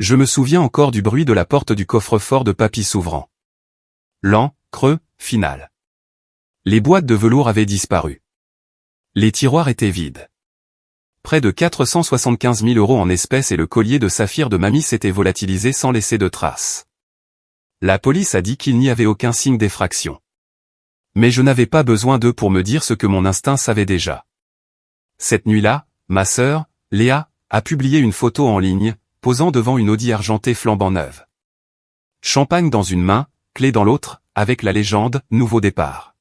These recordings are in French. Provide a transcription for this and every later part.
Je me souviens encore du bruit de la porte du coffre-fort de papy s'ouvrant. Lent, creux, final. Les boîtes de velours avaient disparu. Les tiroirs étaient vides. Près de 475 000 € en espèces et le collier de saphir de mamie s'était volatilisé sans laisser de traces. La police a dit qu'il n'y avait aucun signe d'effraction. Mais je n'avais pas besoin d'eux pour me dire ce que mon instinct savait déjà. Cette nuit-là, ma sœur, Léa, a publié une photo en ligne, posant devant une Audi argentée flambant neuve. Champagne dans une main, clé dans l'autre, avec la légende « Nouveau départ ».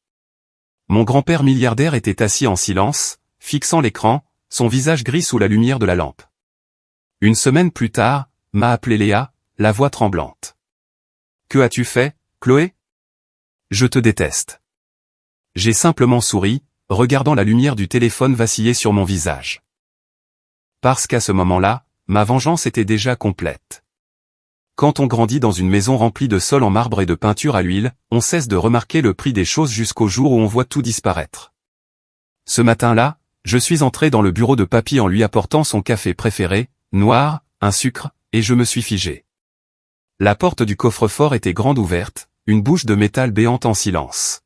Mon grand-père milliardaire était assis en silence, fixant l'écran, son visage gris sous la lumière de la lampe. Une semaine plus tard, m'a appelé Léa, la voix tremblante. « Que as-tu fait, Chloé ? Je te déteste. » J'ai simplement souri, regardant la lumière du téléphone vaciller sur mon visage. Parce qu'à ce moment-là, ma vengeance était déjà complète. Quand on grandit dans une maison remplie de sol en marbre et de peinture à l'huile, on cesse de remarquer le prix des choses jusqu'au jour où on voit tout disparaître. Ce matin-là, je suis entré dans le bureau de papy en lui apportant son café préféré, noir, un sucre, et je me suis figé. La porte du coffre-fort était grande ouverte, une bouche de métal béante en silence.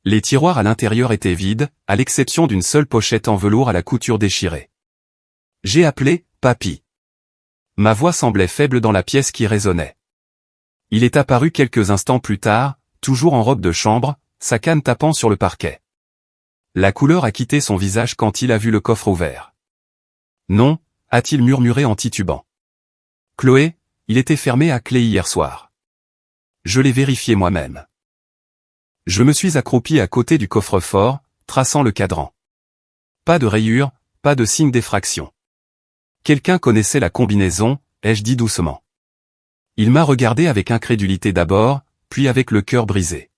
Les tiroirs à l'intérieur étaient vides, à l'exception d'une seule pochette en velours à la couture déchirée. J'ai appelé « Papy ». Ma voix semblait faible dans la pièce qui résonnait. Il est apparu quelques instants plus tard, toujours en robe de chambre, sa canne tapant sur le parquet. La couleur a quitté son visage quand il a vu le coffre ouvert. « Non », a-t-il murmuré en titubant. « Chloé, il était fermé à clé hier soir. Je l'ai vérifié moi-même. » Je me suis accroupi à côté du coffre-fort, traçant le cadran. Pas de rayures, pas de signe d'effraction. Quelqu'un connaissait la combinaison, ai-je dit doucement. Il m'a regardé avec incrédulité d'abord, puis avec le cœur brisé.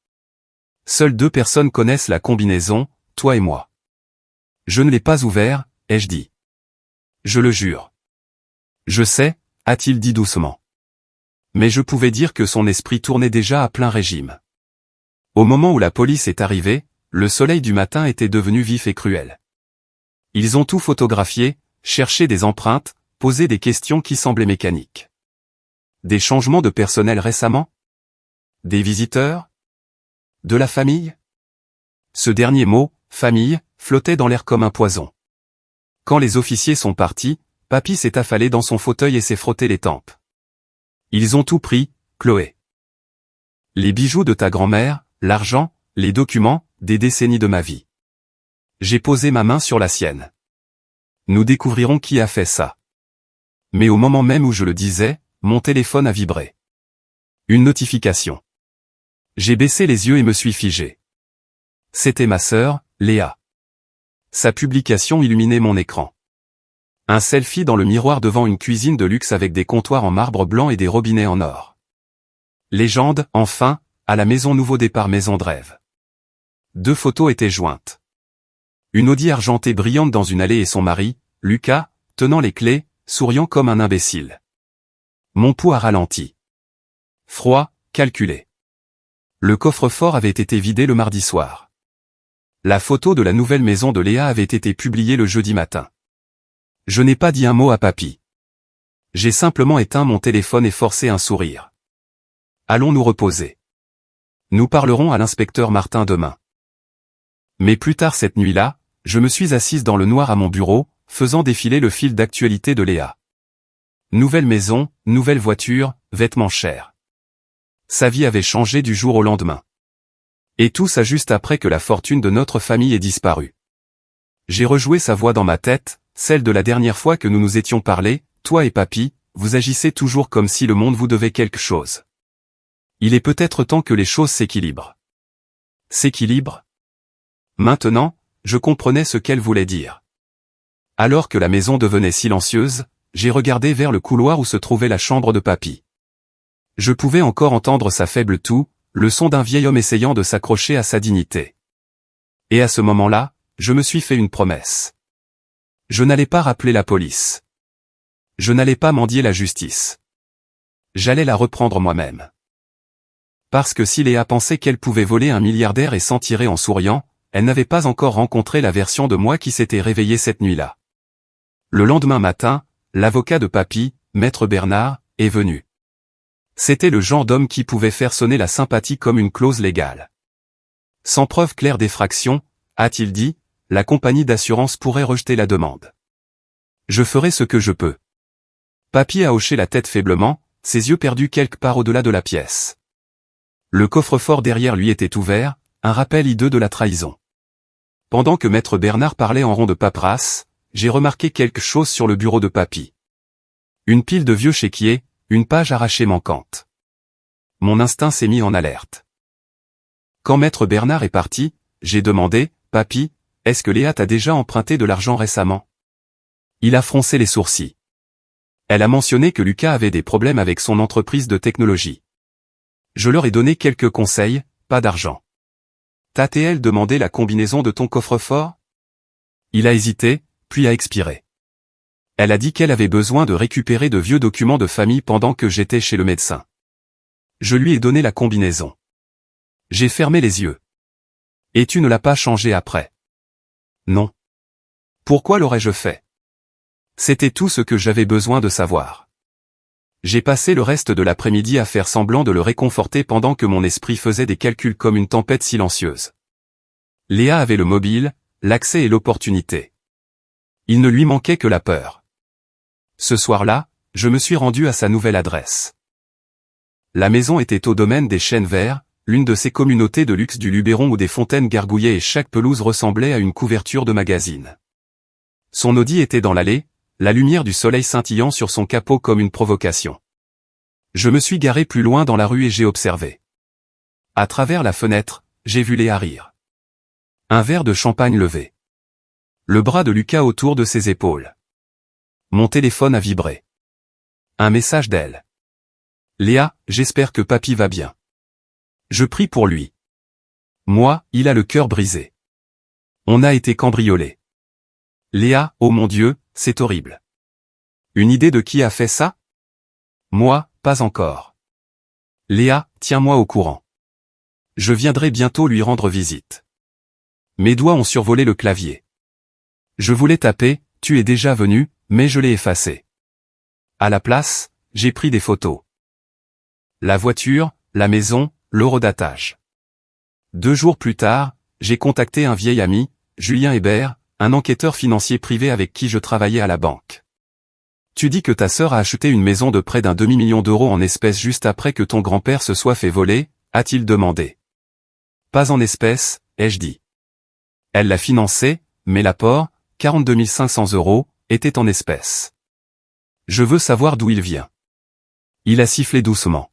Seules 2 personnes connaissent la combinaison, toi et moi. Je ne l'ai pas ouvert, ai-je dit. Je le jure. Je sais, a-t-il dit doucement. Mais je pouvais dire que son esprit tournait déjà à plein régime. Au moment où la police est arrivée, le soleil du matin était devenu vif et cruel. Ils ont tout photographié, cherché des empreintes, posé des questions qui semblaient mécaniques. Des changements de personnel récemment ? Des visiteurs ? De la famille ? Ce dernier mot, famille, flottait dans l'air comme un poison. Quand les officiers sont partis, papy s'est affalé dans son fauteuil et s'est frotté les tempes. Ils ont tout pris, Chloé. Les bijoux de ta grand-mère, l'argent, les documents, des décennies de ma vie. J'ai posé ma main sur la sienne. Nous découvrirons qui a fait ça. Mais au moment même où je le disais, mon téléphone a vibré. Une notification. J'ai baissé les yeux et me suis figé. C'était ma sœur, Léa. Sa publication illuminait mon écran. Un selfie dans le miroir devant une cuisine de luxe avec des comptoirs en marbre blanc et des robinets en or. Légende, enfin, à la maison Nouveau Départ maison de rêve. 2 photos étaient jointes. Une Audi argentée brillante dans une allée et son mari, Lucas, tenant les clés, souriant comme un imbécile. Mon pouls a ralenti. Froid, calculé. Le coffre-fort avait été vidé le mardi soir. La photo de la nouvelle maison de Léa avait été publiée le jeudi matin. Je n'ai pas dit un mot à papy. J'ai simplement éteint mon téléphone et forcé un sourire. Allons nous reposer. Nous parlerons à l'inspecteur Martin demain. Mais plus tard cette nuit-là, je me suis assise dans le noir à mon bureau, faisant défiler le fil d'actualité de Léa. Nouvelle maison, nouvelle voiture, vêtements chers. Sa vie avait changé du jour au lendemain. Et tout ça juste après que la fortune de notre famille ait disparu. J'ai rejoué sa voix dans ma tête, celle de la dernière fois que nous nous étions parlé, toi et papy, vous agissez toujours comme si le monde vous devait quelque chose. Il est peut-être temps que les choses s'équilibrent. S'équilibrent ? Maintenant, je comprenais ce qu'elle voulait dire. Alors que la maison devenait silencieuse, j'ai regardé vers le couloir où se trouvait la chambre de papy. Je pouvais encore entendre sa faible toux, le son d'un vieil homme essayant de s'accrocher à sa dignité. Et à ce moment-là, je me suis fait une promesse. Je n'allais pas rappeler la police. Je n'allais pas mendier la justice. J'allais la reprendre moi-même. Parce que si Léa pensait qu'elle pouvait voler un milliardaire et s'en tirer en souriant, elle n'avait pas encore rencontré la version de moi qui s'était réveillée cette nuit-là. Le lendemain matin, l'avocat de papy, Maître Bernard, est venu. C'était le genre d'homme qui pouvait faire sonner la sympathie comme une clause légale. Sans preuve claire d'effraction, a-t-il dit, la compagnie d'assurance pourrait rejeter la demande. Je ferai ce que je peux. Papy a hoché la tête faiblement, ses yeux perdus quelque part au-delà de la pièce. Le coffre-fort derrière lui était ouvert, un rappel hideux de la trahison. Pendant que Maître Bernard parlait en rond de paperasse, j'ai remarqué quelque chose sur le bureau de Papy. Une pile de vieux chéquiers, une page arrachée manquante. Mon instinct s'est mis en alerte. Quand Maître Bernard est parti, j'ai demandé, « Papy, est-ce que Léa t'a déjà emprunté de l'argent récemment ?» Il a froncé les sourcils. Elle a mentionné que Lucas avait des problèmes avec son entreprise de technologie. Je leur ai donné quelques conseils, pas d'argent. T'a-t-elle demandé la combinaison de ton coffre-fort? Il a hésité, puis a expiré. Elle a dit qu'elle avait besoin de récupérer de vieux documents de famille pendant que j'étais chez le médecin. Je lui ai donné la combinaison. J'ai fermé les yeux. Et tu ne l'as pas changé après? Non. Pourquoi l'aurais-je fait? C'était tout ce que j'avais besoin de savoir. J'ai passé le reste de l'après-midi à faire semblant de le réconforter pendant que mon esprit faisait des calculs comme une tempête silencieuse. Léa avait le mobile, l'accès et l'opportunité. Il ne lui manquait que la peur. Ce soir-là, je me suis rendu à sa nouvelle adresse. La maison était au domaine des Chênes Verts, l'une de ces communautés de luxe du Luberon où des fontaines gargouillaient et chaque pelouse ressemblait à une couverture de magazine. Son Audi était dans l'allée, la lumière du soleil scintillant sur son capot comme une provocation. Je me suis garé plus loin dans la rue et j'ai observé. À travers la fenêtre, j'ai vu Léa rire. Un verre de champagne levé. Le bras de Lucas autour de ses épaules. Mon téléphone a vibré. Un message d'elle. Léa, j'espère que papy va bien. Je prie pour lui. Moi, il a le cœur brisé. On a été cambriolé. Léa, oh mon Dieu, c'est horrible. Une idée de qui a fait ça? Moi, pas encore. Léa, tiens-moi au courant. Je viendrai bientôt lui rendre visite. Mes doigts ont survolé le clavier. Je voulais taper, tu es déjà venu, mais je l'ai effacé. À la place, j'ai pris des photos. La voiture, la maison, l'horodatage. 2 jours plus tard, j'ai contacté un vieil ami, Julien Hébert, un enquêteur financier privé avec qui je travaillais à la banque. Tu dis que ta sœur a acheté une maison de près d'un demi-million d'euros en espèces juste après que ton grand-père se soit fait voler, a-t-il demandé. Pas en espèces, ai-je dit. Elle l'a financé, mais l'apport, 42 500 €, était en espèces. Je veux savoir d'où il vient. Il a sifflé doucement.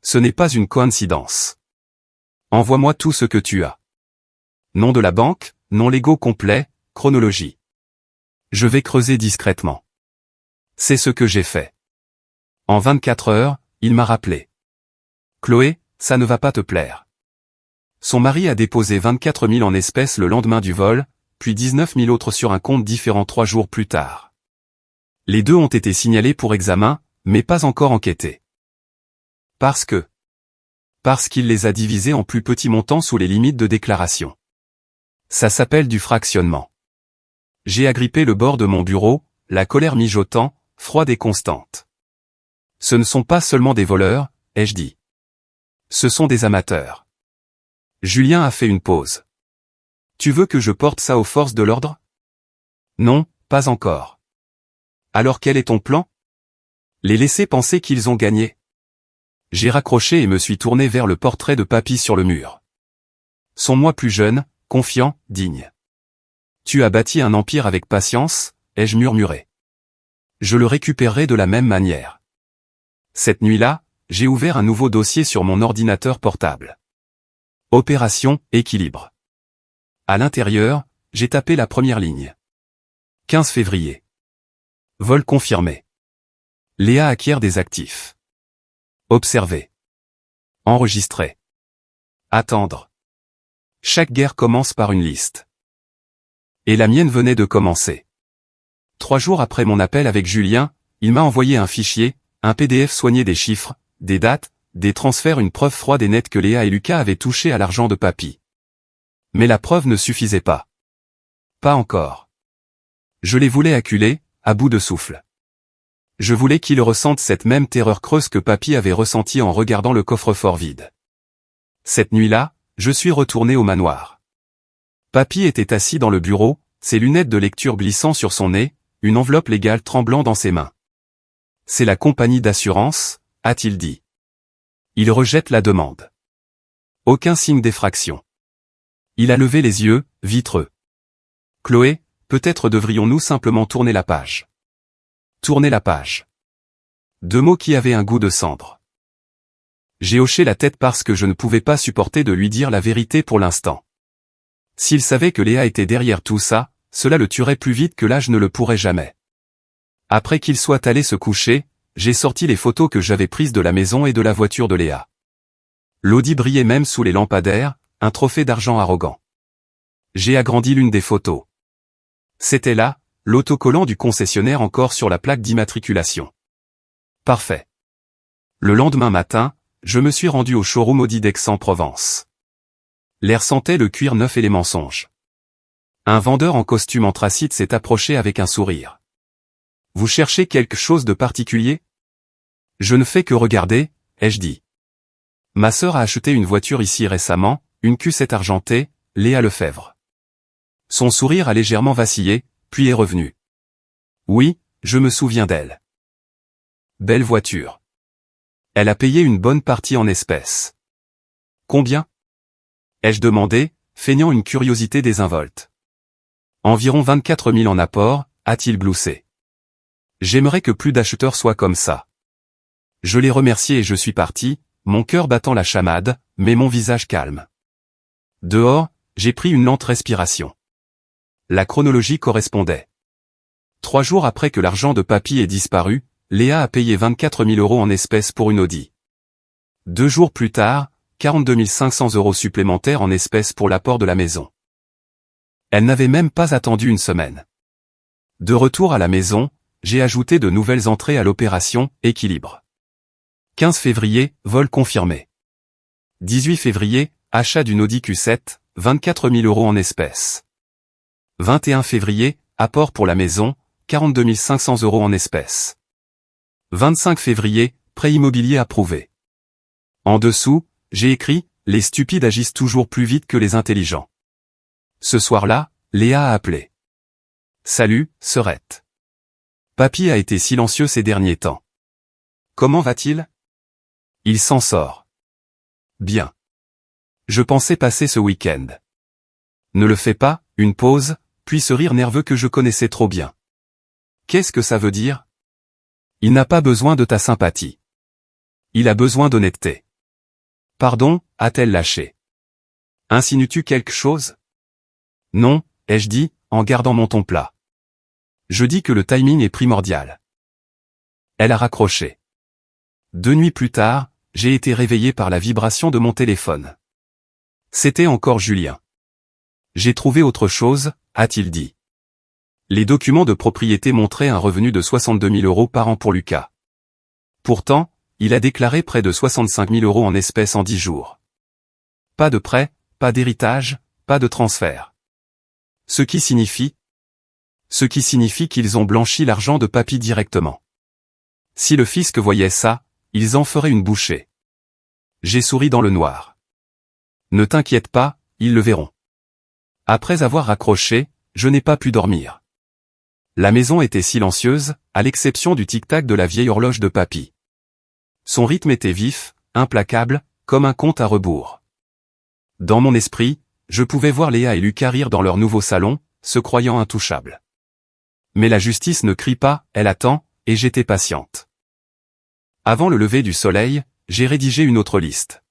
Ce n'est pas une coïncidence. Envoie-moi tout ce que tu as. Nom de la banque, nom légaux complet, chronologie. Je vais creuser discrètement. C'est ce que j'ai fait. En 24 heures, il m'a rappelé. Chloé, ça ne va pas te plaire. Son mari a déposé 24 000 en espèces le lendemain du vol, puis 19 000 autres sur un compte différent 3 jours plus tard. Les 2 ont été signalés pour examen, mais pas encore enquêtés. Parce qu'il les a divisés en plus petits montants sous les limites de déclaration. Ça s'appelle du fractionnement. J'ai agrippé le bord de mon bureau, la colère mijotant, froide et constante. Ce ne sont pas seulement des voleurs, ai-je dit. Ce sont des amateurs. Julien a fait une pause. Tu veux que je porte ça aux forces de l'ordre? Non, pas encore. Alors quel est ton plan? Les laisser penser qu'ils ont gagné. J'ai raccroché et me suis tourné vers le portrait de papy sur le mur. Son moi plus jeune, confiant, digne. Tu as bâti un empire avec patience, ai-je murmuré. Je le récupérerai de la même manière. Cette nuit-là, j'ai ouvert un nouveau dossier sur mon ordinateur portable. Opération, équilibre. À l'intérieur, j'ai tapé la première ligne. 15 février. Vol confirmé. Léa acquiert des actifs. Observer. Enregistrer. Attendre. Chaque guerre commence par une liste. Et la mienne venait de commencer. 3 jours après mon appel avec Julien, il m'a envoyé un fichier, un PDF soigné des chiffres, des dates, des transferts, une preuve froide et nette que Léa et Lucas avaient touché à l'argent de papy. Mais la preuve ne suffisait pas. Pas encore. Je les voulais acculés, à bout de souffle. Je voulais qu'il ressente cette même terreur creuse que Papy avait ressentie en regardant le coffre-fort vide. Cette nuit-là, je suis retourné au manoir. Papy était assis dans le bureau, ses lunettes de lecture glissant sur son nez, une enveloppe légale tremblant dans ses mains. « C'est la compagnie d'assurance ?» a-t-il dit. Il rejette la demande. Aucun signe d'effraction. Il a levé les yeux, vitreux. « Chloé, peut-être devrions-nous simplement tourner la page. » Tourner la page. Deux mots qui avaient un goût de cendre. J'ai hoché la tête parce que je ne pouvais pas supporter de lui dire la vérité pour l'instant. S'il savait que Léa était derrière tout ça, cela le tuerait plus vite que là je ne le pourrais jamais. Après qu'il soit allé se coucher, j'ai sorti les photos que j'avais prises de la maison et de la voiture de Léa. L'Audi brillait même sous les lampadaires, un trophée d'argent arrogant. J'ai agrandi l'une des photos. C'était là, l'autocollant du concessionnaire encore sur la plaque d'immatriculation. Parfait. Le lendemain matin, je me suis rendu au showroom Audi d'Aix-en-Provence. L'air sentait le cuir neuf et les mensonges. Un vendeur en costume anthracite s'est approché avec un sourire. « Vous cherchez quelque chose de particulier ?» « Je ne fais que regarder, ai-je dit. Ma sœur a acheté une voiture ici récemment, une Q7 argentée, Léa Lefebvre. » Son sourire a légèrement vacillé, puis est revenu. « Oui, je me souviens d'elle. Belle voiture. Elle a payé une bonne partie en espèces. »« Combien ?» ai-je demandé, feignant une curiosité désinvolte. « Environ 24 000 en apport, a-t-il gloussé. J'aimerais que plus d'acheteurs soient comme ça. » Je l'ai remercié et je suis parti, mon cœur battant la chamade, mais mon visage calme. Dehors, j'ai pris une lente respiration. La chronologie correspondait. 3 jours après que l'argent de Papy ait disparu, Léa a payé 24 000 € en espèces pour une Audi. 2 jours plus tard, 42 500 € supplémentaires en espèces pour l'apport de la maison. Elle n'avait même pas attendu une semaine. De retour à la maison, j'ai ajouté de nouvelles entrées à l'opération « Équilibre ». 15 février, vol confirmé. 18 février, achat d'une Audi Q7, 24 000 € en espèces. 21 février, apport pour la maison, 42 500 € en espèces. 25 février, prêt immobilier approuvé. En dessous, j'ai écrit « Les stupides agissent toujours plus vite que les intelligents ». Ce soir-là, Léa a appelé. « Salut, sœurette. Papy a été silencieux ces derniers temps. Comment va-t-il ? Il s'en sort. Bien. Je pensais passer ce week-end. Ne le fais pas, une pause, puis ce rire nerveux que je connaissais trop bien. Qu'est-ce que ça veut dire ? Il n'a pas besoin de ta sympathie. Il a besoin d'honnêteté. Pardon, a-t-elle lâché. Insinues-tu quelque chose ? Non, ai-je dit, en gardant mon ton plat. Je dis que le timing est primordial. Elle a raccroché. 2 nuits plus tard, j'ai été réveillé par la vibration de mon téléphone. C'était encore Julien. J'ai trouvé autre chose, a-t-il dit. Les documents de propriété montraient un revenu de 62 000 € par an pour Lucas. Pourtant, il a déclaré près de 65 000 € en espèces en 10 jours. Pas de prêt, pas d'héritage, pas de transfert. Ce qui signifie qu'ils ont blanchi l'argent de Papy directement. Si le fisc voyait ça, ils en feraient une bouchée. J'ai souri dans le noir. Ne t'inquiète pas, ils le verront. Après avoir raccroché, je n'ai pas pu dormir. La maison était silencieuse, à l'exception du tic-tac de la vieille horloge de Papy. Son rythme était vif, implacable, comme un compte à rebours. Dans mon esprit, je pouvais voir Léa et Lucas rire dans leur nouveau salon, se croyant intouchables. Mais la justice ne crie pas, elle attend, et j'étais patiente. Avant le lever du soleil, j'ai rédigé une autre liste.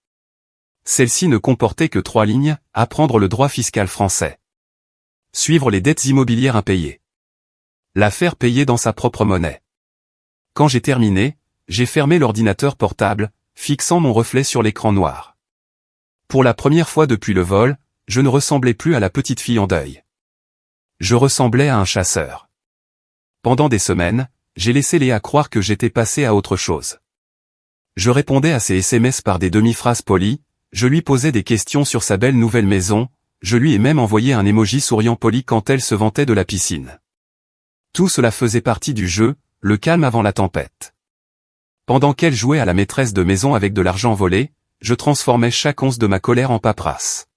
Celle-ci ne comportait que 3 lignes, apprendre le droit fiscal français. Suivre les dettes immobilières impayées. La faire payer dans sa propre monnaie. Quand j'ai terminé, j'ai fermé l'ordinateur portable, fixant mon reflet sur l'écran noir. Pour la première fois depuis le vol, je ne ressemblais plus à la petite fille en deuil. Je ressemblais à un chasseur. Pendant des semaines, j'ai laissé Léa croire que j'étais passé à autre chose. Je répondais à ses SMS par des demi-phrases polies, je lui posais des questions sur sa belle nouvelle maison, je lui ai même envoyé un emoji souriant poli quand elle se vantait de la piscine. Tout cela faisait partie du jeu, le calme avant la tempête. Pendant qu'elle jouait à la maîtresse de maison avec de l'argent volé, je transformais chaque once de ma colère en paperasse.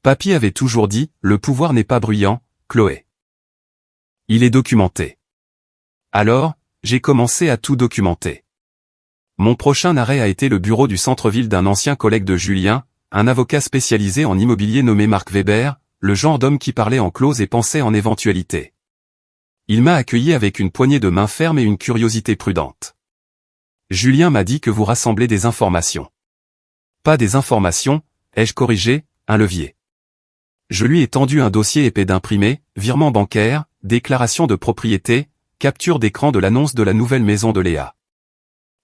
Papy avait toujours dit, le pouvoir n'est pas bruyant, Chloé. Il est documenté. Alors, j'ai commencé à tout documenter. Mon prochain arrêt a été le bureau du centre-ville d'un ancien collègue de Julien, un avocat spécialisé en immobilier nommé Marc Weber, le genre d'homme qui parlait en clause et pensait en éventualité. Il m'a accueilli avec une poignée de main ferme et une curiosité prudente. Julien m'a dit que vous rassemblez des informations. Pas des informations, ai-je corrigé, un levier. Je lui ai tendu un dossier épais d'imprimés, virement bancaire, déclaration de propriété, capture d'écran de l'annonce de la nouvelle maison de Léa.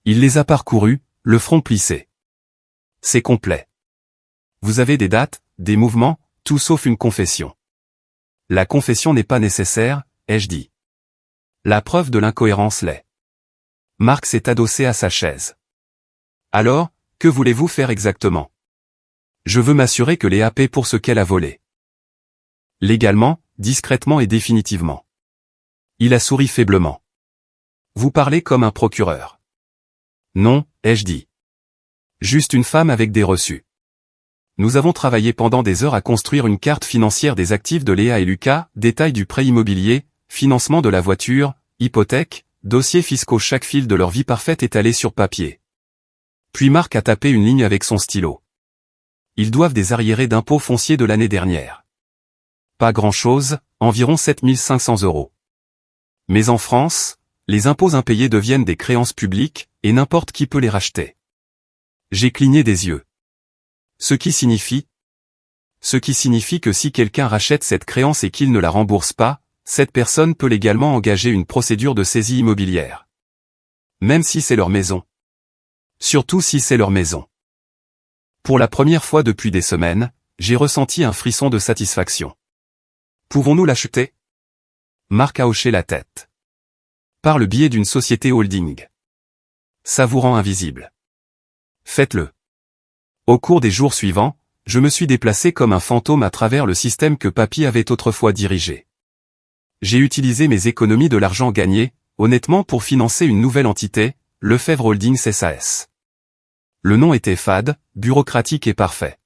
Il les a parcourus, le front plissé. C'est complet. Vous avez des dates, des mouvements, tout sauf une confession. La confession n'est pas nécessaire, ai-je dit. La preuve de l'incohérence l'est. Marc s'est adossé à sa chaise. Alors, que voulez-vous faire exactement? Je veux m'assurer que Léa paie pour ce qu'elle a volé. Légalement, discrètement et définitivement. Il a souri faiblement. Vous parlez comme un procureur. Non, ai-je dit. Juste une femme avec des reçus. Nous avons travaillé pendant des heures à construire une carte financière des actifs de Léa et Lucas, détails du prêt immobilier, financement de la voiture, hypothèque, dossiers fiscaux, chaque fil de leur vie parfaite étalé sur papier. Puis Marc a tapé une ligne avec son stylo. Ils doivent des arriérés d'impôts fonciers de l'année dernière. Pas grand-chose, environ 7 500 €. Mais en France, les impôts impayés deviennent des créances publiques, et n'importe qui peut les racheter. J'ai cligné des yeux. Ce qui signifie que si quelqu'un rachète cette créance et qu'il ne la rembourse pas, cette personne peut légalement engager une procédure de saisie immobilière. Même si c'est leur maison. Surtout si c'est leur maison. Pour la première fois depuis des semaines, j'ai ressenti un frisson de satisfaction. Pouvons-nous l'acheter? Marc a hoché la tête. Par le biais d'une société holding. Ça vous rend invisible. Faites-le. Au cours des jours suivants, je me suis déplacé comme un fantôme à travers le système que Papy avait autrefois dirigé. J'ai utilisé mes économies de l'argent gagné, honnêtement pour financer une nouvelle entité, Lefebvre Holdings SAS. Le nom était fade, bureaucratique et parfait.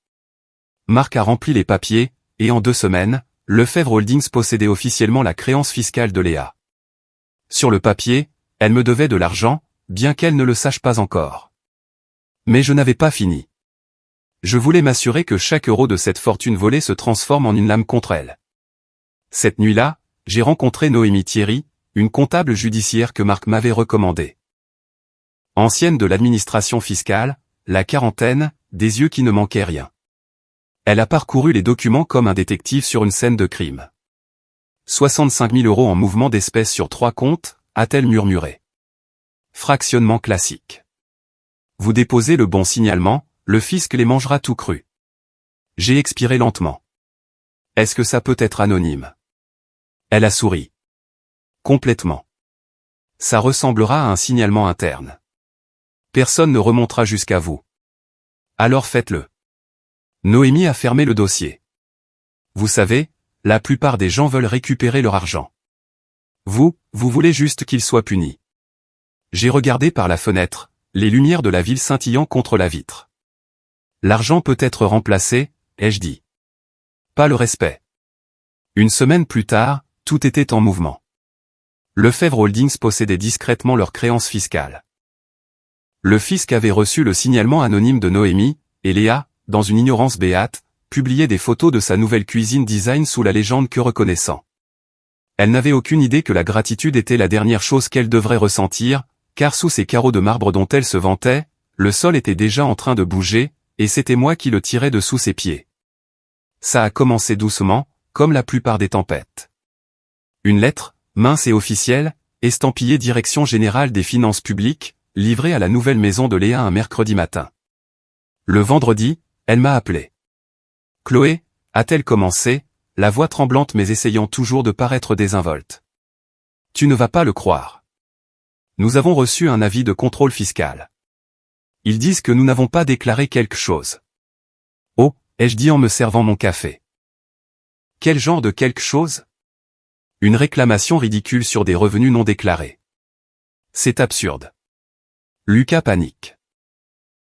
Marc a rempli les papiers, et en 2 semaines, Lefebvre Holdings possédait officiellement la créance fiscale de Léa. Sur le papier, elle me devait de l'argent, bien qu'elle ne le sache pas encore. Mais je n'avais pas fini. Je voulais m'assurer que chaque euro de cette fortune volée se transforme en une lame contre elle. Cette nuit-là, j'ai rencontré Noémie Thierry, une comptable judiciaire que Marc m'avait recommandée. Ancienne de l'administration fiscale, la quarantaine, des yeux qui ne manquaient rien. Elle a parcouru les documents comme un détective sur une scène de crime. 65 000 € en mouvement d'espèces sur 3 comptes, a-t-elle murmuré. Fractionnement classique. Vous déposez le bon signalement, le fisc les mangera tout cru. J'ai expiré lentement. Est-ce que ça peut être anonyme? Elle a souri. Complètement. Ça ressemblera à un signalement interne. Personne ne remontera jusqu'à vous. Alors faites-le. Noémie a fermé le dossier. Vous savez, la plupart des gens veulent récupérer leur argent. Vous voulez juste qu'ils soient punis. J'ai regardé par la fenêtre, les lumières de la ville scintillant contre la vitre. L'argent peut être remplacé, ai-je dit. Pas le respect. Une semaine plus tard, tout était en mouvement. Lefebvre Holdings possédait discrètement leurs créances fiscales. Le fisc avait reçu le signalement anonyme de Noémie, et Léa, dans une ignorance béate, publiait des photos de sa nouvelle cuisine design sous la légende que reconnaissant. Elle n'avait aucune idée que la gratitude était la dernière chose qu'elle devrait ressentir, car sous ces carreaux de marbre dont elle se vantait, le sol était déjà en train de bouger, et c'était moi qui le tirais de sous ses pieds. Ça a commencé doucement, comme la plupart des tempêtes. Une lettre, mince et officielle, estampillée Direction Générale des Finances Publiques, livrée à la nouvelle maison de Léa un mercredi matin. Le vendredi, elle m'a appelé. Chloé, a-t-elle commencé, la voix tremblante mais essayant toujours de paraître désinvolte. Tu ne vas pas le croire. Nous avons reçu un avis de contrôle fiscal. Ils disent que nous n'avons pas déclaré quelque chose. Oh, ai-je dit en me servant mon café. Quel genre de quelque chose? Une réclamation ridicule sur des revenus non déclarés. C'est absurde. Lucas panique.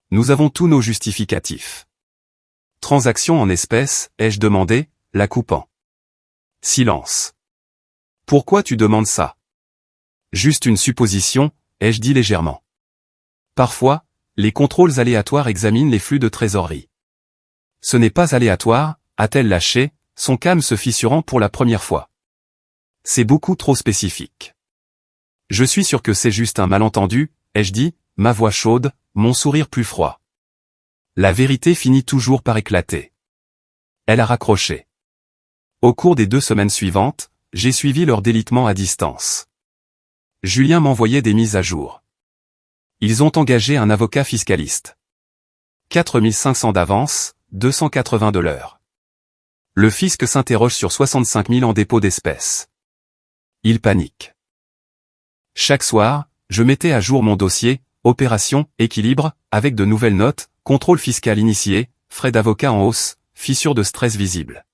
Nous avons tous nos justificatifs. Transaction en espèces, ai-je demandé, la coupant. Silence. Pourquoi tu demandes ça? Juste une supposition, ai-je dit légèrement. Parfois, les contrôles aléatoires examinent les flux de trésorerie. Ce n'est pas aléatoire, a-t-elle lâché, son calme se fissurant pour la première fois. C'est beaucoup trop spécifique. Je suis sûr que c'est juste un malentendu, ai-je dit, ma voix chaude, mon sourire plus froid. La vérité finit toujours par éclater. Elle a raccroché. Au cours des 2 semaines suivantes, j'ai suivi leur délitement à distance. Julien m'envoyait des mises à jour. Ils ont engagé un avocat fiscaliste. 4 500 d'avance, 280 de l'heure. Le fisc s'interroge sur 65 000 en dépôt d'espèces. Il panique. Chaque soir, je mettais à jour mon dossier, opération, équilibre, avec de nouvelles notes, contrôle fiscal initié, frais d'avocat en hausse, fissure de stress visible.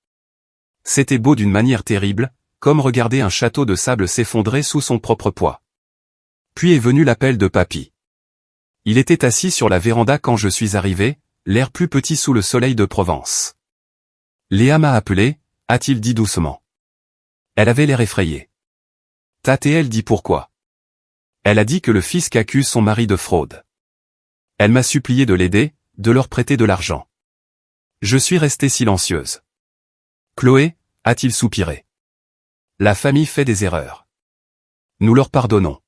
C'était beau d'une manière terrible, comme regarder un château de sable s'effondrer sous son propre poids. Puis est venu l'appel de papy. Il était assis sur la véranda quand je suis arrivé, l'air plus petit sous le soleil de Provence. Léa m'a appelé, a-t-il dit doucement. Elle avait l'air effrayée. Tate-elle dit pourquoi. Elle a dit que le fisc accuse son mari de fraude. Elle m'a supplié de l'aider, de leur prêter de l'argent. Je suis restée silencieuse. Chloé, a-t-il soupiré. La famille fait des erreurs. Nous leur pardonnons.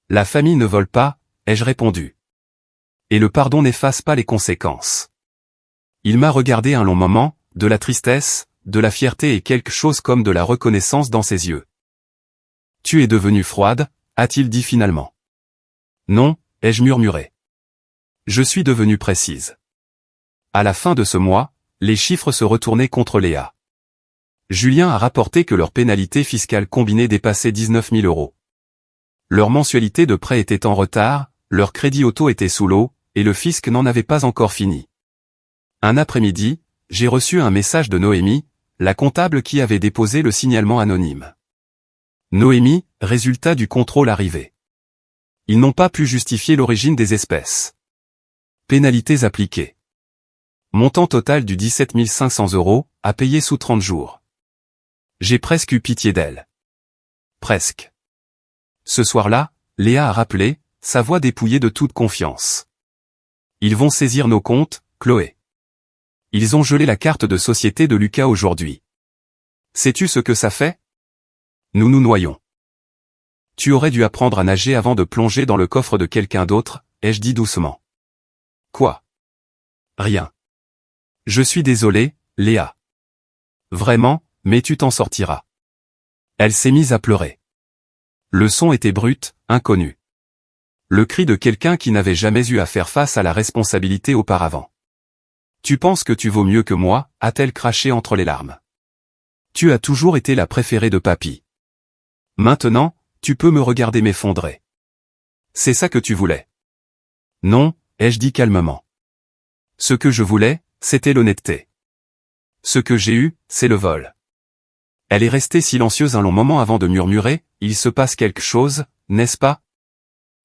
La famille ne vole pas, ai-je répondu. Et le pardon n'efface pas les conséquences. Il m'a regardé un long moment, de la tristesse, de la fierté et quelque chose comme de la reconnaissance dans ses yeux. Tu es devenue froide, a-t-il dit finalement. Non, ai-je murmuré. Je suis devenue précise. À la fin de ce mois, les chiffres se retournaient contre Léa. Julien a rapporté que leur pénalité fiscale combinée dépassait 19 000 €. Leur mensualité de prêt était en retard, leur crédit auto était sous l'eau, et le fisc n'en avait pas encore fini. Un après-midi, j'ai reçu un message de Noémie, la comptable qui avait déposé le signalement anonyme. Noémie, résultat du contrôle arrivé. Ils n'ont pas pu justifier l'origine des espèces. Pénalités appliquées. Montant total du 17 500 € à payer sous 30 jours. J'ai presque eu pitié d'elle. Presque. Ce soir-là, Léa a rappelé, sa voix dépouillée de toute confiance. Ils vont saisir nos comptes, Chloé. Ils ont gelé la carte de société de Lucas aujourd'hui. Sais-tu ce que ça fait? Nous nous noyons. Tu aurais dû apprendre à nager avant de plonger dans le coffre de quelqu'un d'autre, ai-je dit doucement. Quoi? Rien. Je suis désolé, Léa. Vraiment, mais tu t'en sortiras. Elle s'est mise à pleurer. Le son était brut, inconnu. Le cri de quelqu'un qui n'avait jamais eu à faire face à la responsabilité auparavant. Tu penses que tu vaux mieux que moi, a-t-elle craché entre les larmes. Tu as toujours été la préférée de papy. Maintenant, tu peux me regarder m'effondrer. C'est ça que tu voulais. Non, ai-je dit calmement. Ce que je voulais, c'était l'honnêteté. Ce que j'ai eu, c'est le vol. Elle est restée silencieuse un long moment avant de murmurer, il se passe quelque chose, n'est-ce pas?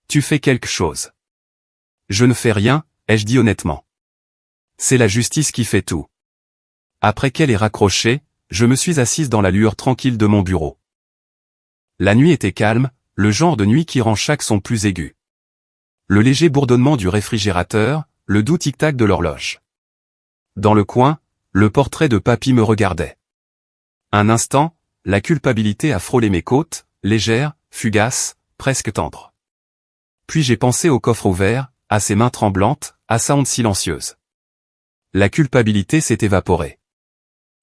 Tu fais quelque chose. Je ne fais rien, ai-je dit honnêtement. C'est la justice qui fait tout. Après qu'elle ait raccroché, je me suis assise dans la lueur tranquille de mon bureau. La nuit était calme, le genre de nuit qui rend chaque son plus aigu. Le léger bourdonnement du réfrigérateur, le doux tic-tac de l'horloge. Dans le coin, le portrait de papy me regardait. Un instant, la culpabilité a frôlé mes côtes, légère, fugace, presque tendre. Puis j'ai pensé au coffre ouvert, à ses mains tremblantes, à sa honte silencieuse. La culpabilité s'est évaporée.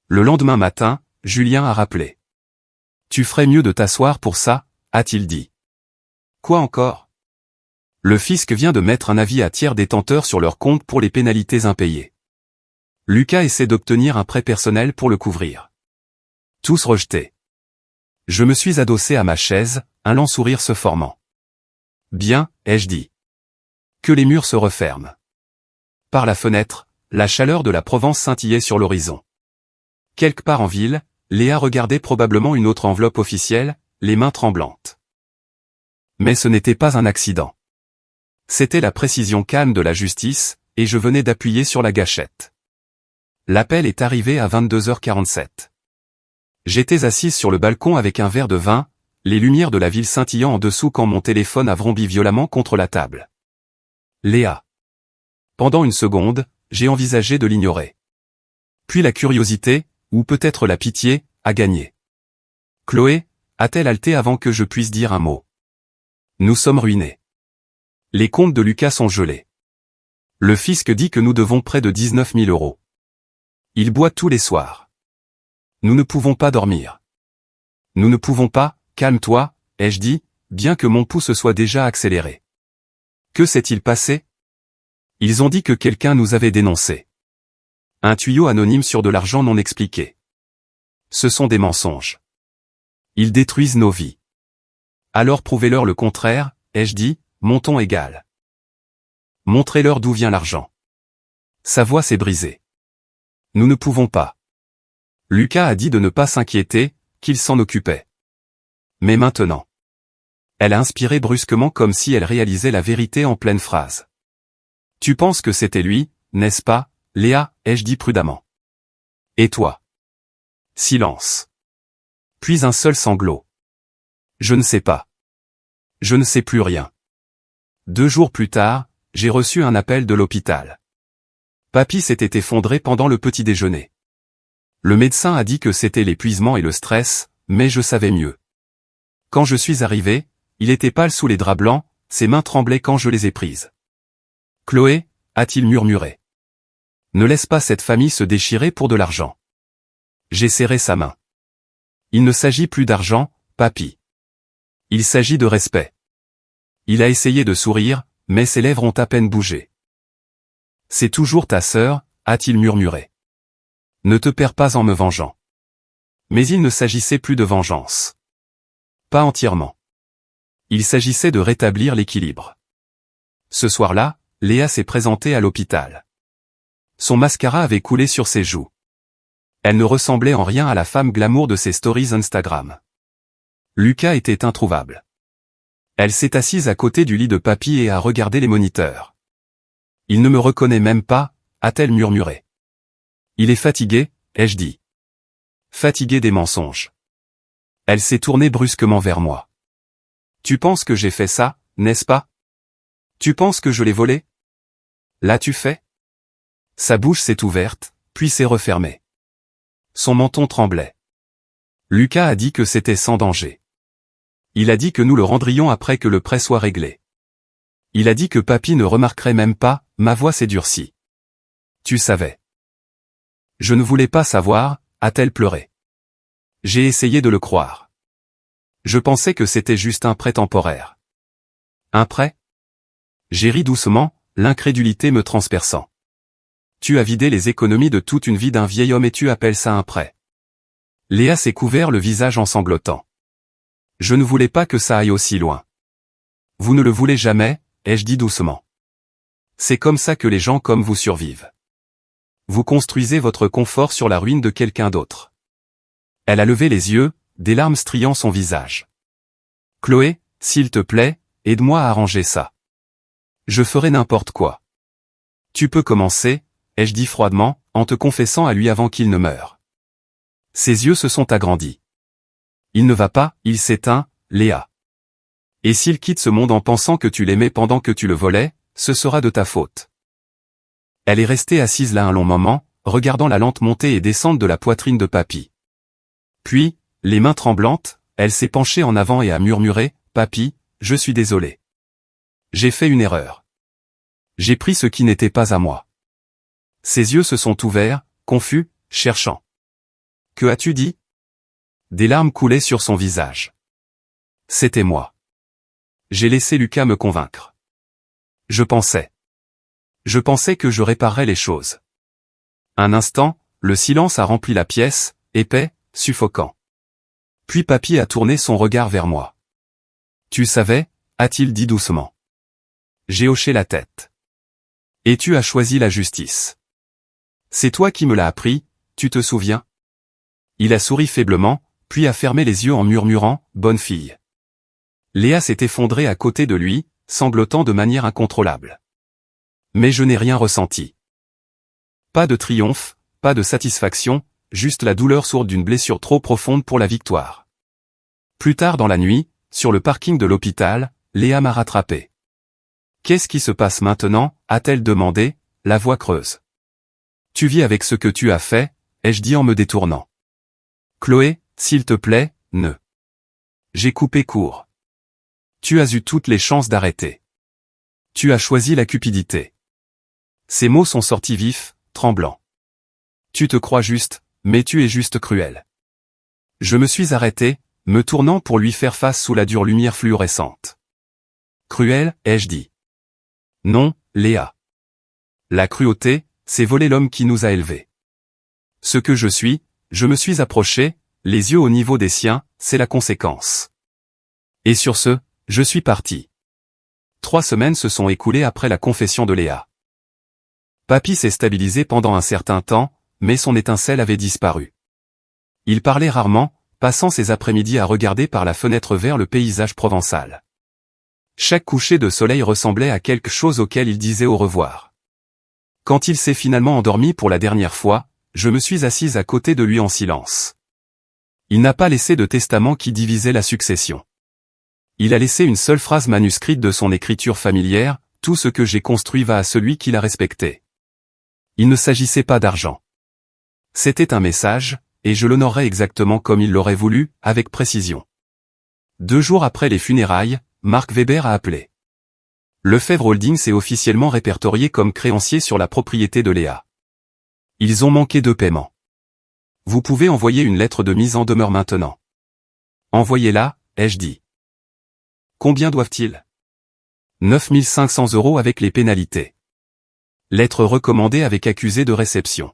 Le lendemain matin, Julien a rappelé. Tu ferais mieux de t'asseoir pour ça, a-t-il dit. Quoi encore? Le fisc vient de mettre un avis à tiers détenteurs sur leur compte pour les pénalités impayées. Lucas essaie d'obtenir un prêt personnel pour le couvrir. Tous rejetés. Je me suis adossé à ma chaise, un lent sourire se formant. Bien, ai-je dit. Que les murs se referment. Par la fenêtre, la chaleur de la Provence scintillait sur l'horizon. Quelque part en ville, Léa regardait probablement une autre enveloppe officielle, les mains tremblantes. Mais ce n'était pas un accident. C'était la précision calme de la justice, et je venais d'appuyer sur la gâchette. L'appel est arrivé à 22h47. J'étais assise sur le balcon avec un verre de vin, les lumières de la ville scintillant en dessous quand mon téléphone a vrombi violemment contre la table. Léa. Pendant une seconde, j'ai envisagé de l'ignorer. Puis la curiosité, ou peut-être la pitié, a gagné. Chloé, a-t-elle haleté avant que je puisse dire un mot? Nous sommes ruinés. Les comptes de Lucas sont gelés. Le fisc dit que nous devons près de 19 000 euros. Il boit tous les soirs. Nous ne pouvons pas dormir. Nous ne pouvons pas, calme-toi, ai-je dit, bien que mon pouls se soit déjà accéléré. Que s'est-il passé? Ils ont dit que quelqu'un nous avait dénoncés. Un tuyau anonyme sur de l'argent non expliqué. Ce sont des mensonges. Ils détruisent nos vies. Alors prouvez-leur le contraire, ai-je dit, mon ton égal. Montrez-leur d'où vient l'argent. Sa voix s'est brisée. Nous ne pouvons pas. Lucas a dit de ne pas s'inquiéter, qu'il s'en occupait. Mais maintenant. Elle a inspiré brusquement comme si elle réalisait la vérité en pleine phrase. Tu penses que c'était lui, n'est-ce pas, Léa, ai-je dit prudemment. Et toi? Silence. Puis un seul sanglot. Je ne sais pas. Je ne sais plus rien. 2 jours plus tard, j'ai reçu un appel de l'hôpital. Papy s'était effondré pendant le petit déjeuner. Le médecin a dit que c'était l'épuisement et le stress, mais je savais mieux. Quand je suis arrivé, il était pâle sous les draps blancs, ses mains tremblaient quand je les ai prises. Chloé, a-t-il murmuré. Ne laisse pas cette famille se déchirer pour de l'argent. J'ai serré sa main. Il ne s'agit plus d'argent, papy. Il s'agit de respect. Il a essayé de sourire, mais ses lèvres ont à peine bougé. C'est toujours ta sœur, a-t-il murmuré. Ne te perds pas en me vengeant. Mais il ne s'agissait plus de vengeance. Pas entièrement. Il s'agissait de rétablir l'équilibre. Ce soir-là, Léa s'est présentée à l'hôpital. Son mascara avait coulé sur ses joues. Elle ne ressemblait en rien à la femme glamour de ses stories Instagram. Lucas était introuvable. Elle s'est assise à côté du lit de papy et a regardé les moniteurs. Il ne me reconnaît même pas, a-t-elle murmuré. Il est fatigué, ai-je dit. Fatigué des mensonges. Elle s'est tournée brusquement vers moi. Tu penses que j'ai fait ça, n'est-ce pas? Tu penses que je l'ai volé? L'as-tu fait? Sa bouche s'est ouverte, puis s'est refermée. Son menton tremblait. Lucas a dit que c'était sans danger. Il a dit que nous le rendrions après que le prêt soit réglé. Il a dit que papy ne remarquerait même pas, ma voix s'est durcie. Tu savais. Je ne voulais pas savoir, a-t-elle pleuré. J'ai essayé de le croire. Je pensais que c'était juste un prêt temporaire. Un prêt? J'ai ri doucement, l'incrédulité me transperçant. Tu as vidé les économies de toute une vie d'un vieil homme et tu appelles ça un prêt. Léa s'est couvert le visage en sanglotant. Je ne voulais pas que ça aille aussi loin. Vous ne le voulez jamais, ai-je dit doucement. C'est comme ça que les gens comme vous survivent. Vous construisez votre confort sur la ruine de quelqu'un d'autre. Elle a levé les yeux, des larmes striant son visage. Chloé, s'il te plaît, aide-moi à arranger ça. Je ferai n'importe quoi. Tu peux commencer, ai-je dit froidement, en te confessant à lui avant qu'il ne meure. Ses yeux se sont agrandis. Il ne va pas, il s'éteint, Léa. Et s'il quitte ce monde en pensant que tu l'aimais pendant que tu le volais, ce sera de ta faute. Elle est restée assise là un long moment, regardant la lente montée et descente de la poitrine de papy. Puis, les mains tremblantes, elle s'est penchée en avant et a murmuré, « Papy, je suis désolée. J'ai fait une erreur. J'ai pris ce qui n'était pas à moi. » Ses yeux se sont ouverts, confus, cherchant. « Que as-tu dit ?» Des larmes coulaient sur son visage. C'était moi. J'ai laissé Lucas me convaincre. Je pensais que je réparerais les choses. Un instant, le silence a rempli la pièce, épais, suffocant. Puis papy a tourné son regard vers moi. Tu savais, a-t-il dit doucement. J'ai hoché la tête. Et tu as choisi la justice. C'est toi qui me l'as appris, tu te souviens? Il a souri faiblement, puis a fermé les yeux en murmurant, bonne fille. Léa s'est effondrée à côté de lui, sanglotant de manière incontrôlable. Mais je n'ai rien ressenti. Pas de triomphe, pas de satisfaction, juste la douleur sourde d'une blessure trop profonde pour la victoire. Plus tard dans la nuit, sur le parking de l'hôpital, Léa m'a rattrapé. « Qu'est-ce qui se passe maintenant ?» a-t-elle demandé, la voix creuse. « Tu vis avec ce que tu as fait ?» ai-je dit en me détournant. « Chloé, s'il te plaît, ne. » J'ai coupé court. « Tu as eu toutes les chances d'arrêter. Tu as choisi la cupidité. » Ces mots sont sortis vifs, tremblants. « Tu te crois juste, mais tu es juste cruel. » Je me suis arrêté, me tournant pour lui faire face sous la dure lumière fluorescente. « Cruel ?» ai-je dit. « Non, Léa. La cruauté, c'est voler l'homme qui nous a élevés. Ce que je me suis approché, les yeux au niveau des siens, c'est la conséquence. Et sur ce, je suis parti. 3 semaines se sont écoulées après la confession de Léa. Papy s'est stabilisé pendant un certain temps, mais son étincelle avait disparu. Il parlait rarement, passant ses après-midi à regarder par la fenêtre vers le paysage provençal. Chaque coucher de soleil ressemblait à quelque chose auquel il disait au revoir. Quand il s'est finalement endormi pour la dernière fois, je me suis assise à côté de lui en silence. Il n'a pas laissé de testament qui divisait la succession. Il a laissé une seule phrase manuscrite de son écriture familière, « Tout ce que j'ai construit va à celui qui l'a respecté ». Il ne s'agissait pas d'argent. C'était un message, et je l'honorerai exactement comme il l'aurait voulu, avec précision. 2 jours après les funérailles, Mark Weber a appelé. Lefebvre Holdings est officiellement répertorié comme créancier sur la propriété de Léa. Ils ont manqué de paiement. Vous pouvez envoyer une lettre de mise en demeure maintenant. Envoyez-la, ai-je dit. Combien doivent-ils ? 9 500 € avec les pénalités. Lettre recommandée avec accusé de réception.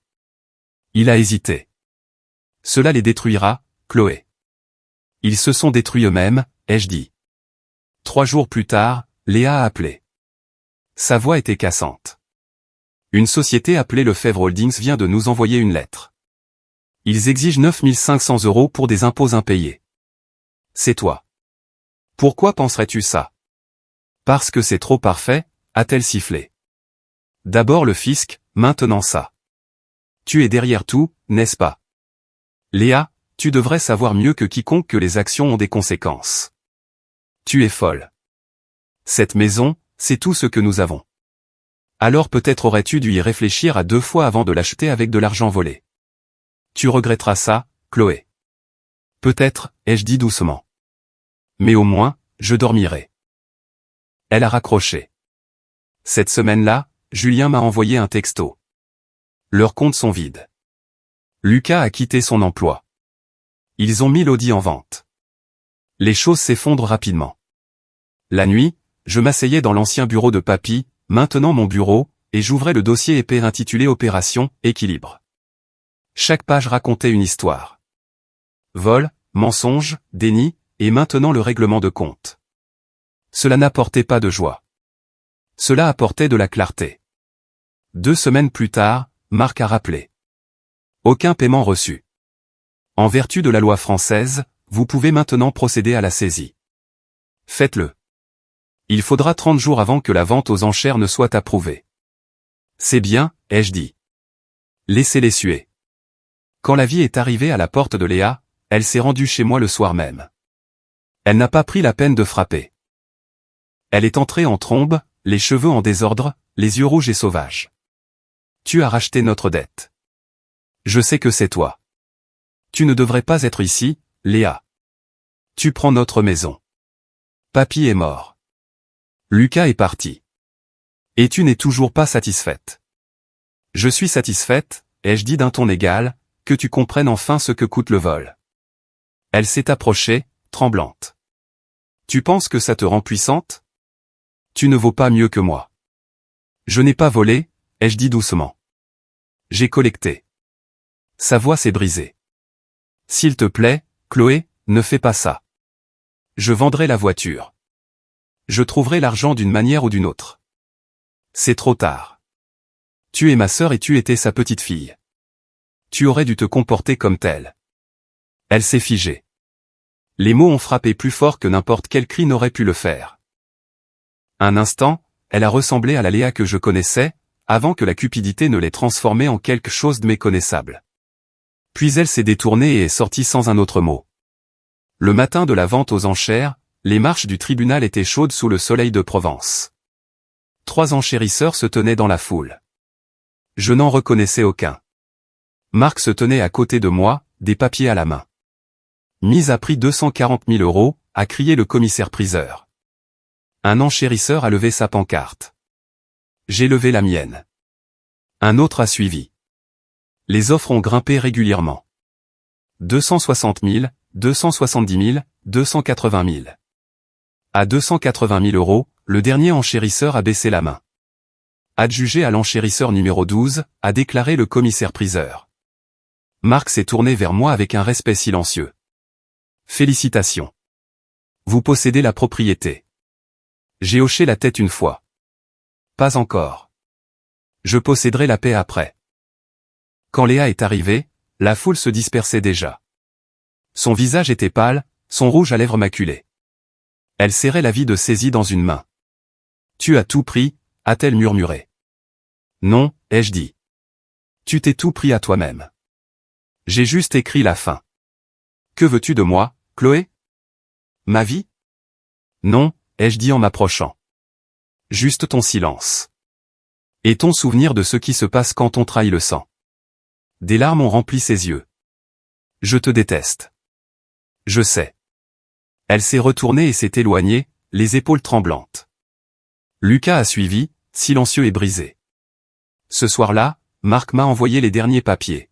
Il a hésité. Cela les détruira, Chloé. Ils se sont détruits eux-mêmes, ai-je dit. 3 jours plus tard, Léa a appelé. Sa voix était cassante. Une société appelée Lefebvre Holdings vient de nous envoyer une lettre. Ils exigent 9 500 € pour des impôts impayés. C'est toi. Pourquoi penserais-tu ça ? Parce que c'est trop parfait, a-t-elle sifflé. D'abord le fisc, maintenant ça. Tu es derrière tout, n'est-ce pas ? Léa, tu devrais savoir mieux que quiconque que les actions ont des conséquences. Tu es folle. Cette maison, c'est tout ce que nous avons. Alors peut-être aurais-tu dû y réfléchir à 2 fois avant de l'acheter avec de l'argent volé. Tu regretteras ça, Chloé. Peut-être, ai-je dit doucement. Mais au moins, je dormirai. Elle a raccroché. Cette semaine-là, Julien m'a envoyé un texto. Leurs comptes sont vides. Lucas a quitté son emploi. Ils ont mis l'audi en vente. Les choses s'effondrent rapidement. La nuit, je m'asseyais dans l'ancien bureau de papy, maintenant mon bureau, et j'ouvrais le dossier épais intitulé Opération Équilibre. Chaque page racontait une histoire. Vol, mensonge, déni, et maintenant le règlement de compte. Cela n'apportait pas de joie. Cela apportait de la clarté. 2 semaines plus tard, Marc a rappelé. Aucun paiement reçu. En vertu de la loi française, vous pouvez maintenant procéder à la saisie. Faites-le. Il faudra 30 jours avant que la vente aux enchères ne soit approuvée. C'est bien, ai-je dit. Laissez-les suer. Quand la vie est arrivée à la porte de Léa, elle s'est rendue chez moi le soir même. Elle n'a pas pris la peine de frapper. Elle est entrée en trombe, les cheveux en désordre, les yeux rouges et sauvages. Tu as racheté notre dette. Je sais que c'est toi. Tu ne devrais pas être ici, Léa. Tu prends notre maison. Papy est mort. Lucas est parti. Et tu n'es toujours pas satisfaite. Je suis satisfaite, ai-je dit d'un ton égal, que tu comprennes enfin ce que coûte le vol. Elle s'est approchée, tremblante. Tu penses que ça te rend puissante ? Tu ne vaux pas mieux que moi. Je n'ai pas volé, ai-je dit doucement. J'ai collecté. Sa voix s'est brisée. S'il te plaît, Chloé, ne fais pas ça. Je vendrai la voiture. Je trouverai l'argent d'une manière ou d'une autre. C'est trop tard. Tu es ma sœur et tu étais sa petite fille. Tu aurais dû te comporter comme telle. Elle s'est figée. Les mots ont frappé plus fort que n'importe quel cri n'aurait pu le faire. Un instant, elle a ressemblé à la Léa que je connaissais, avant que la cupidité ne l'ait transformée en quelque chose de méconnaissable. Puis elle s'est détournée et est sortie sans un autre mot. Le matin de la vente aux enchères, les marches du tribunal étaient chaudes sous le soleil de Provence. 3 enchérisseurs se tenaient dans la foule. Je n'en reconnaissais aucun. Marc se tenait à côté de moi, des papiers à la main. Mise à prix 240 000 €, a crié le commissaire-priseur. Un enchérisseur a levé sa pancarte. J'ai levé la mienne. Un autre a suivi. Les offres ont grimpé régulièrement. 260 000, 270 000, 280 000. À 280 000 €, le dernier enchérisseur a baissé la main. Adjugé à l'enchérisseur numéro 12, a déclaré le commissaire-priseur. Marc s'est tourné vers moi avec un respect silencieux. Félicitations. Vous possédez la propriété. J'ai hoché la tête une fois. Pas encore. Je posséderai la paix après. Quand Léa est arrivée, la foule se dispersait déjà. Son visage était pâle, son rouge à lèvres maculé. Elle serrait la vie de saisie dans une main. Tu as tout pris, a-t-elle murmuré. Non, ai-je dit. Tu t'es tout pris à toi-même. J'ai juste écrit la fin. Que veux-tu de moi, Chloé? Ma vie? Non, ai-je dit en m'approchant. Juste ton silence. Et ton souvenir de ce qui se passe quand on trahit le sang. Des larmes ont rempli ses yeux. Je te déteste. Je sais. Elle s'est retournée et s'est éloignée, les épaules tremblantes. Lucas a suivi, silencieux et brisé. Ce soir-là, Marc m'a envoyé les derniers papiers.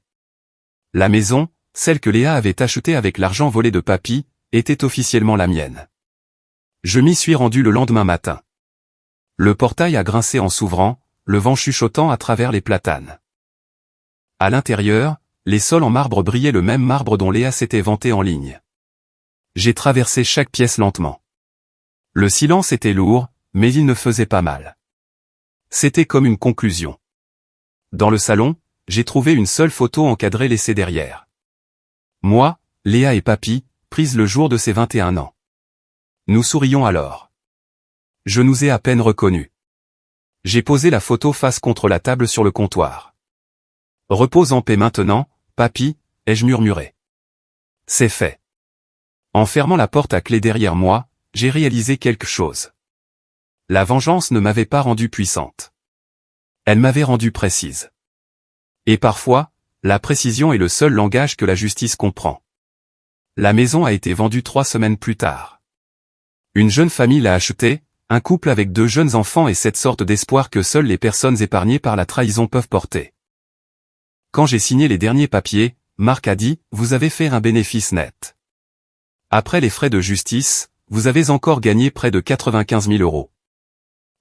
La maison, celle que Léa avait achetée avec l'argent volé de Papy, était officiellement la mienne. Je m'y suis rendu le lendemain matin. Le portail a grincé en s'ouvrant, le vent chuchotant à travers les platanes. À l'intérieur, les sols en marbre brillaient le même marbre dont Léa s'était vantée en ligne. J'ai traversé chaque pièce lentement. Le silence était lourd, mais il ne faisait pas mal. C'était comme une conclusion. Dans le salon, j'ai trouvé une seule photo encadrée laissée derrière. Moi, Léa et Papy, prise le jour de ses 21 ans. Nous sourions alors. Je nous ai à peine reconnus. J'ai posé la photo face contre la table sur le comptoir. Repose en paix maintenant, Papy, ai-je murmuré. C'est fait. En fermant la porte à clé derrière moi, j'ai réalisé quelque chose. La vengeance ne m'avait pas rendue puissante. Elle m'avait rendue précise. Et parfois, la précision est le seul langage que la justice comprend. La maison a été vendue 3 semaines plus tard. Une jeune famille l'a achetée, un couple avec 2 jeunes enfants et cette sorte d'espoir que seules les personnes épargnées par la trahison peuvent porter. Quand j'ai signé les derniers papiers, Marc a dit « Vous avez fait un bénéfice net. Après les frais de justice, vous avez encore gagné près de 95 000 €.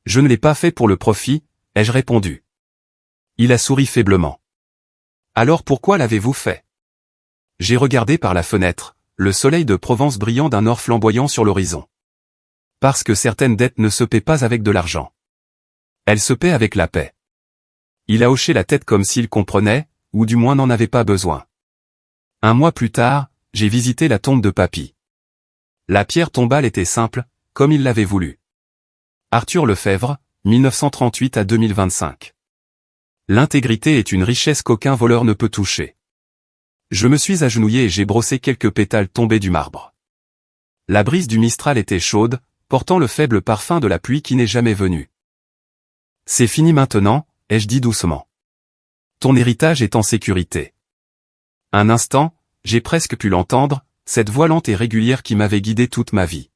Je ne l'ai pas fait pour le profit, ai-je répondu. Il a souri faiblement. Alors pourquoi l'avez-vous fait? J'ai regardé par la fenêtre, le soleil de Provence brillant d'un or flamboyant sur l'horizon. Parce que certaines dettes ne se paient pas avec de l'argent. Elles se paient avec la paix. Il a hoché la tête comme s'il comprenait, ou du moins n'en avait pas besoin. 1 mois plus tard, j'ai visité la tombe de Papy. La pierre tombale était simple, comme il l'avait voulu. Arthur Lefebvre, 1938 à 2025. L'intégrité est une richesse qu'aucun voleur ne peut toucher. Je me suis agenouillé et j'ai brossé quelques pétales tombés du marbre. La brise du Mistral était chaude, portant le faible parfum de la pluie qui n'est jamais venue. C'est fini maintenant, ai-je dit doucement. Ton héritage est en sécurité. Un instant, j'ai presque pu l'entendre, cette voix lente et régulière qui m'avait guidé toute ma vie.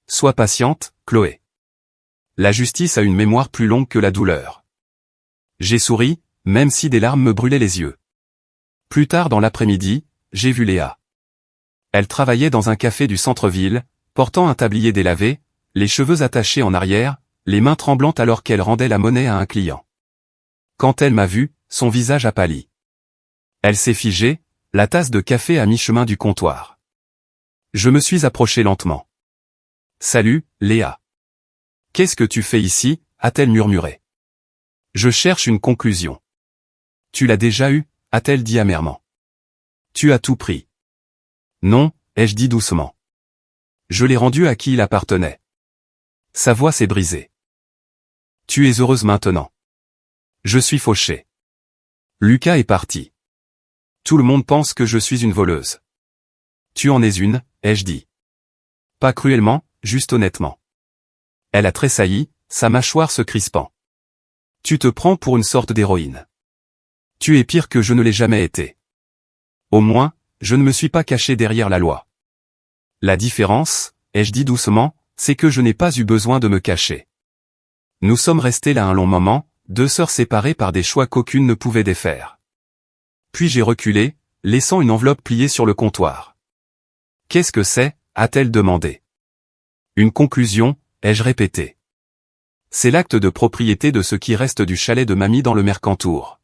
Sois patiente, Chloé. La justice a une mémoire plus longue que la douleur. J'ai souri, même si des larmes me brûlaient les yeux. Plus tard dans l'après-midi, j'ai vu Léa. Elle travaillait dans un café du centre-ville, portant un tablier délavé, les cheveux attachés en arrière, les mains tremblantes alors qu'elle rendait la monnaie à un client. Quand elle m'a vu, son visage a pâli. Elle s'est figée, la tasse de café à mi-chemin du comptoir. Je me suis approché lentement. Salut, Léa. Qu'est-ce que tu fais ici, a-t-elle murmuré. Je cherche une conclusion. Tu l'as déjà eue, a-t-elle dit amèrement. Tu as tout pris. Non, ai-je dit doucement. Je l'ai rendu à qui il appartenait. Sa voix s'est brisée. Tu es heureuse maintenant. Je suis fauché. Lucas est parti. Tout le monde pense que je suis une voleuse. Tu en es une, ai-je dit. Pas cruellement, juste honnêtement. Elle a tressailli, sa mâchoire se crispant. Tu te prends pour une sorte d'héroïne. Tu es pire que je ne l'ai jamais été. Au moins, je ne me suis pas caché derrière la loi. La différence, ai-je dit doucement, c'est que je n'ai pas eu besoin de me cacher. Nous sommes restés là un long moment, deux sœurs séparées par des choix qu'aucune ne pouvait défaire. Puis j'ai reculé, laissant une enveloppe pliée sur le comptoir. Qu'est-ce que c'est, a-t-elle demandé. Une conclusion, ai-je répété. C'est l'acte de propriété de ce qui reste du chalet de mamie dans le Mercantour.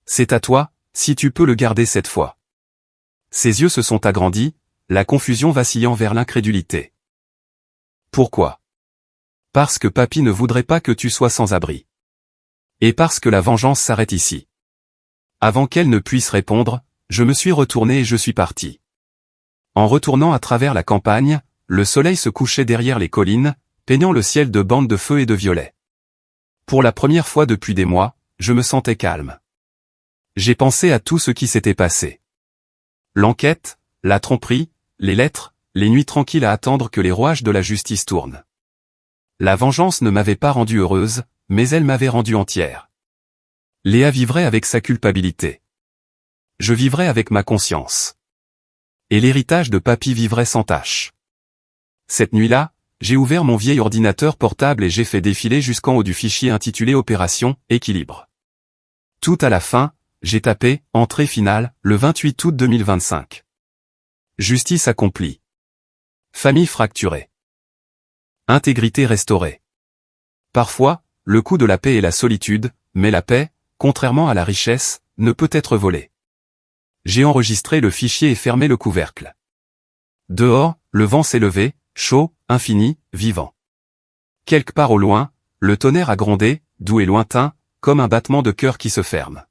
C'est à toi, si tu peux le garder cette fois. Ses yeux se sont agrandis, la confusion vacillant vers l'incrédulité. Pourquoi? Parce que papy ne voudrait pas que tu sois sans abri. Et parce que la vengeance s'arrête ici. Avant qu'elle ne puisse répondre, je me suis retourné et je suis parti. En retournant à travers la campagne, le soleil se couchait derrière les collines, peignant le ciel de bandes de feu et de violets. Pour la première fois depuis des mois, je me sentais calme. J'ai pensé à tout ce qui s'était passé. L'enquête, la tromperie, les lettres, les nuits tranquilles à attendre que les rouages de la justice tournent. La vengeance ne m'avait pas rendue heureuse, mais elle m'avait rendue entière. Léa vivrait avec sa culpabilité. Je vivrais avec ma conscience. Et l'héritage de papy vivrait sans tache. Cette nuit-là, j'ai ouvert mon vieil ordinateur portable et j'ai fait défiler jusqu'en haut du fichier intitulé Opération Équilibre. Tout à la fin, j'ai tapé « Entrée finale » le 28 août 2025. Justice accomplie. Famille fracturée. Intégrité restaurée. Parfois, le coût de la paix est la solitude, mais la paix, contrairement à la richesse, ne peut être volée. J'ai enregistré le fichier et fermé le couvercle. Dehors, le vent s'est levé, chaud, infini, vivant. Quelque part au loin, le tonnerre a grondé, doux et lointain, comme un battement de cœur qui se ferme.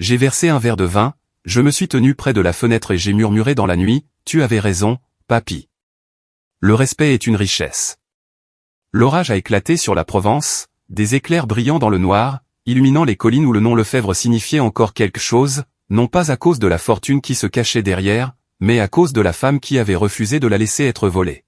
J'ai versé un verre de vin, je me suis tenu près de la fenêtre et j'ai murmuré dans la nuit, « Tu avais raison, papy. Le respect est une richesse. » L'orage a éclaté sur la Provence, des éclairs brillants dans le noir, illuminant les collines où le nom Lefebvre signifiait encore quelque chose, non pas à cause de la fortune qui se cachait derrière, mais à cause de la femme qui avait refusé de la laisser être volée.